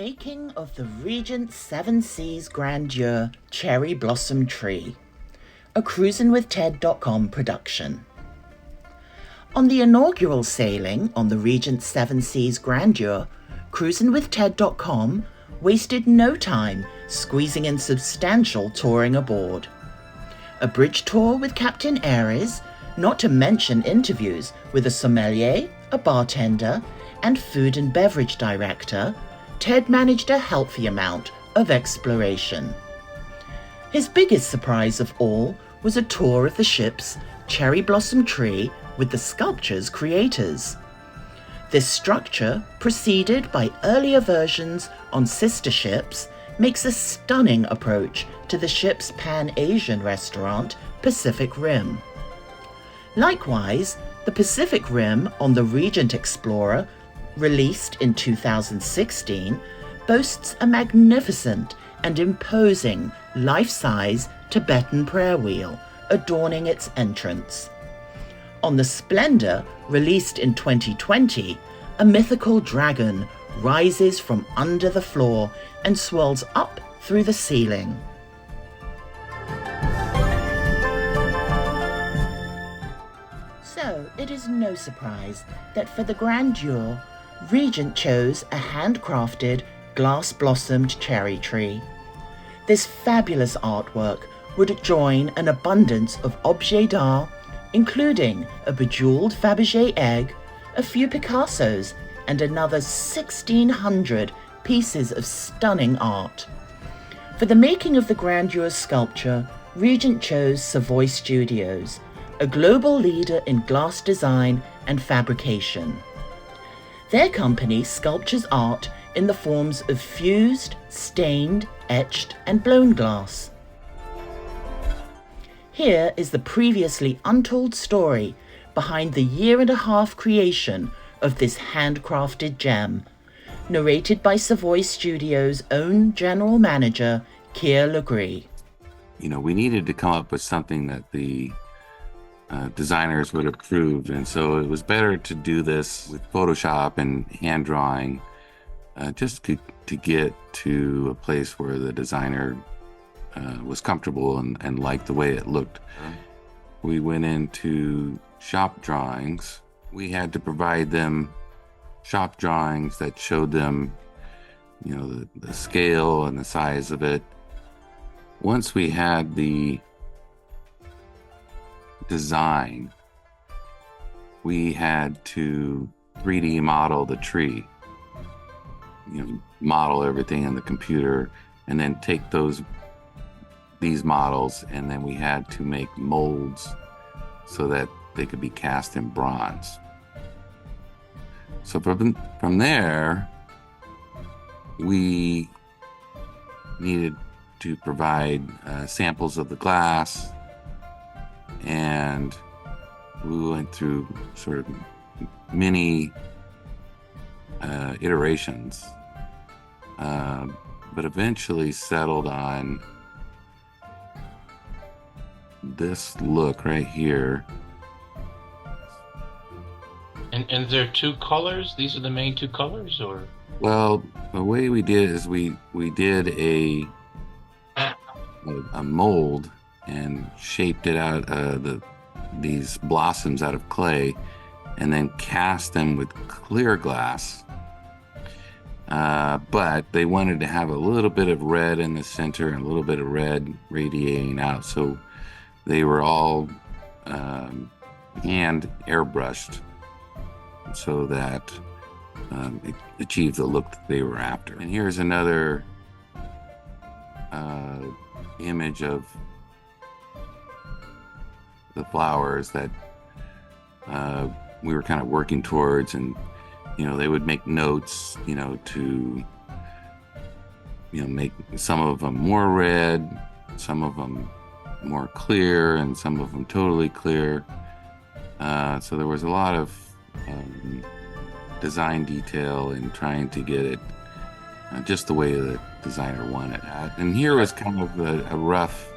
making of the Regent 7 Seas Grandeur Cherry Blossom Tree, a cruisinwithted.com production. On the inaugural sailing on the Regent 7 Seas Grandeur, cruisinwithted.com wasted no time squeezing in substantial touring aboard. A bridge tour with Captain Aries, not to mention interviews with a sommelier, a bartender, and food and beverage director, Ted managed a healthy amount of exploration. His biggest surprise of all was a tour of the ship's cherry blossom tree with the sculpture's creators. This structure, preceded by earlier versions on sister ships, makes a stunning approach to the ship's Pan-Asian restaurant, Pacific Rim. Likewise, the Pacific Rim on the Regent Explorer, released in 2016, boasts a magnificent and imposing life-size Tibetan prayer wheel adorning its entrance. On the Splendor, released in 2020, a mythical dragon rises from under the floor and swirls up through the ceiling. So it is no surprise that for the Grandeur, Regent chose a handcrafted, glass-blossomed cherry tree. This fabulous artwork would join an abundance of objets d'art, including a bejeweled Fabergé egg, a few Picassos, and another 1,600 pieces of stunning art. For the making of the Grandeur sculpture, Regent chose Savoy Studios, a global leader in glass design and fabrication. Their company sculptures art in the forms of fused, stained, etched, and blown glass. Here is the previously untold story behind the year-and-a-half creation of this handcrafted gem, narrated by Savoy Studios' own general manager, Keir Legree. We needed to come up with something that the designers would approve, and so it was better to do this with Photoshop and hand drawing, just to get to a place where the designer was comfortable and liked the way it looked. We went into shop drawings. We had to provide them shop drawings that showed them, the scale and the size of it. Once we had the design, we had to 3D model the tree, model everything in the computer, and then take these models, and then we had to make molds so that they could be cast in bronze. So from there, we needed to provide samples of the glass, and we went through sort of many iterations, but eventually settled on this look right here. And there are two colors? These are the main two colors, or? Well, the way we did is we did a mold and shaped it out these blossoms out of clay, and then cast them with clear glass. But they wanted to have a little bit of red in the center and a little bit of red radiating out, so they were all hand airbrushed so that it achieved the look that they were after. And here's another image of the flowers that we were kind of working towards, and they would make notes to make some of them more red, some of them more clear, and some of them totally clear. So there was a lot of design detail in trying to get it just the way the designer wanted it. And here was kind of a rough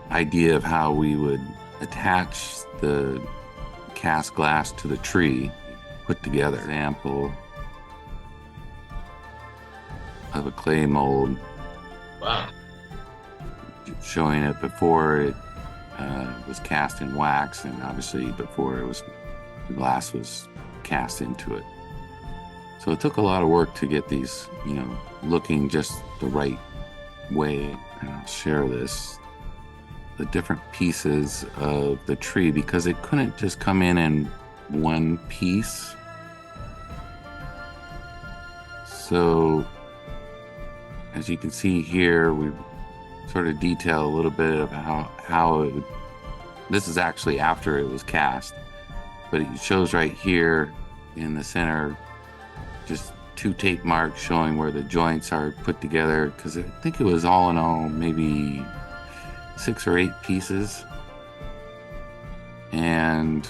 idea of how we would attach the cast glass to the tree, put together. Example, of a clay mold, Wow. showing it before it was cast in wax, and obviously before the glass was cast into it. So it took a lot of work to get these, looking just the right way. And I'll share the different pieces of the tree, because it couldn't just come in one piece. So as you can see here, we sort of detail a little bit of how it would, this is actually after it was cast, but it shows right here in the center just 2 tape marks showing where the joints are put together, because I think it was all in all maybe 6 or 8 pieces, and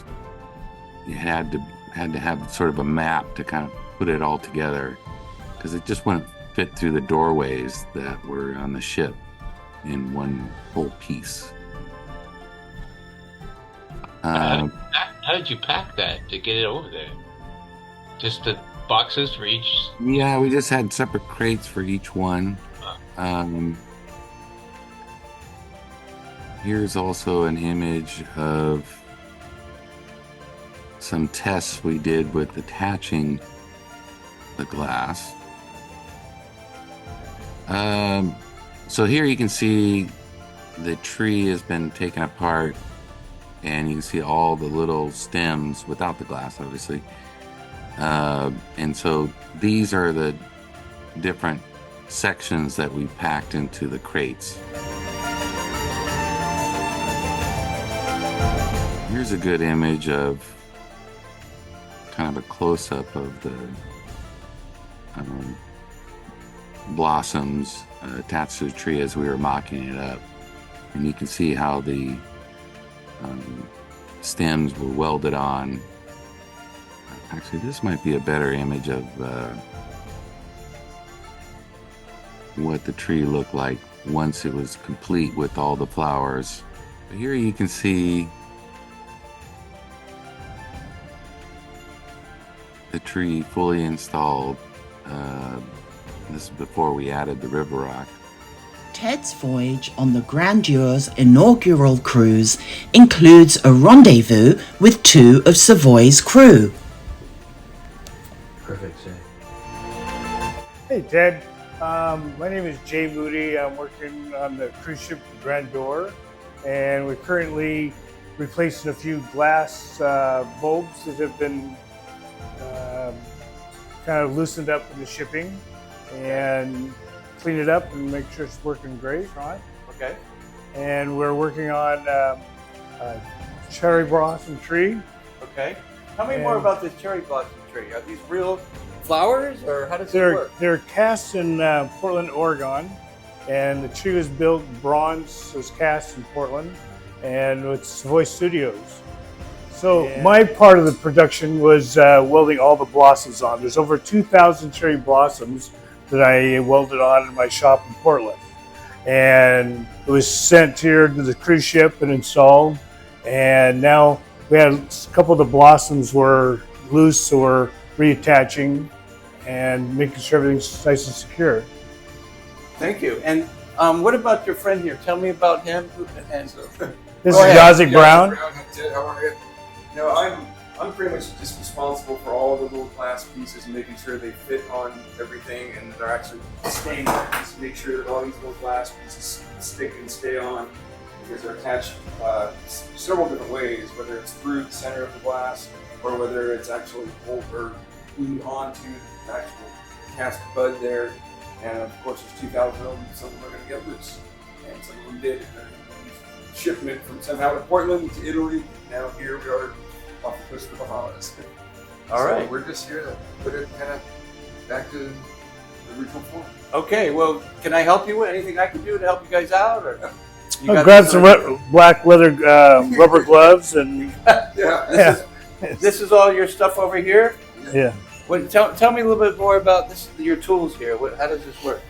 you had to have sort of a map to kind of put it all together, because it just wouldn't fit through the doorways that were on the ship in one whole piece. How did you pack that to get it over there? Just the boxes for each? Yeah, we just had separate crates for each one. Here's also an image of some tests we did with attaching the glass. So here you can see the tree has been taken apart, and you can see all the little stems without the glass, obviously. And so these are the different sections that we packed into the crates. Here's a good image of kind of a close-up of the blossoms attached to the tree as we were mocking it up. And you can see how the stems were welded on. Actually, this might be a better image of what the tree looked like once it was complete with all the flowers. But here you can see the tree fully installed. This is before we added the river rock. Ted's voyage on the Grandeur's inaugural cruise includes a rendezvous with 2 of Savoy's crew. Perfect, Jay. Hey, Ted. My name is Jay Moody. I'm working on the cruise ship Grandeur, and we're currently replacing a few glass bulbs that have been kind of loosened up in the shipping, and clean it up and make sure it's working great, right? Okay. And we're working on a cherry blossom tree. Okay. Tell me more about this cherry blossom tree. Are these real flowers, or how does it work? They're cast in Portland, Oregon, and the tree was built bronze, was cast in Portland, and with Savoy Studios. So my part of the production was welding all the blossoms on. There's over 2,000 cherry blossoms that I welded on in my shop in Portland. And it was sent here to the cruise ship and installed. And now we had a couple of the blossoms were loose, so we're reattaching and making sure everything's nice and secure. Thank you. And what about your friend here? Tell me about him. And This is Yazik Brown. Ted, how are you? No, I'm pretty much just responsible for all the little glass pieces and making sure they fit on everything and they're actually staying there. Just make sure that all these little glass pieces stick and stay on, because they're attached several different ways, whether it's through the center of the glass or whether it's actually pulled or glued onto the actual cast bud there. And of course, there's 2,000 of them. Some of them are going to get loose, and some of them did. Shipment from somehow to Portland to Italy. Now here we are off the coast of the Bahamas. All right. So we're just here to put it kind of back to the original form. Okay. Well, can I help you? Anything I can do to help you guys out? Or I'll grab some black leather rubber gloves and This is all your stuff over here. yeah. Tell me a little bit more about this. Your tools here. How does this work?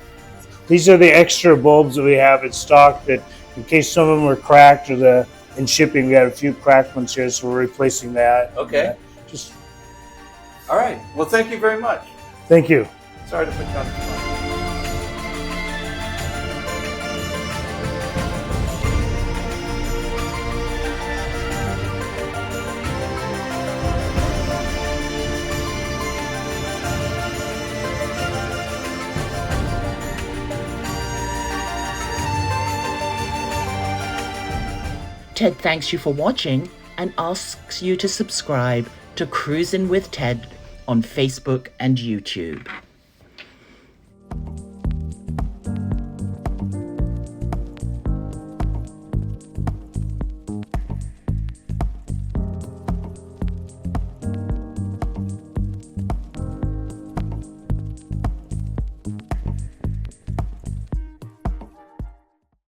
These are the extra bulbs that we have in stock that, in case some of them are cracked or in shipping, we had a few cracked ones here, so we're replacing that. Okay. Just All right. Well, thank you very much. thank you. Sorry to put you on the spot. Ted thanks you for watching and asks you to subscribe to Cruisin' with Ted on Facebook and YouTube.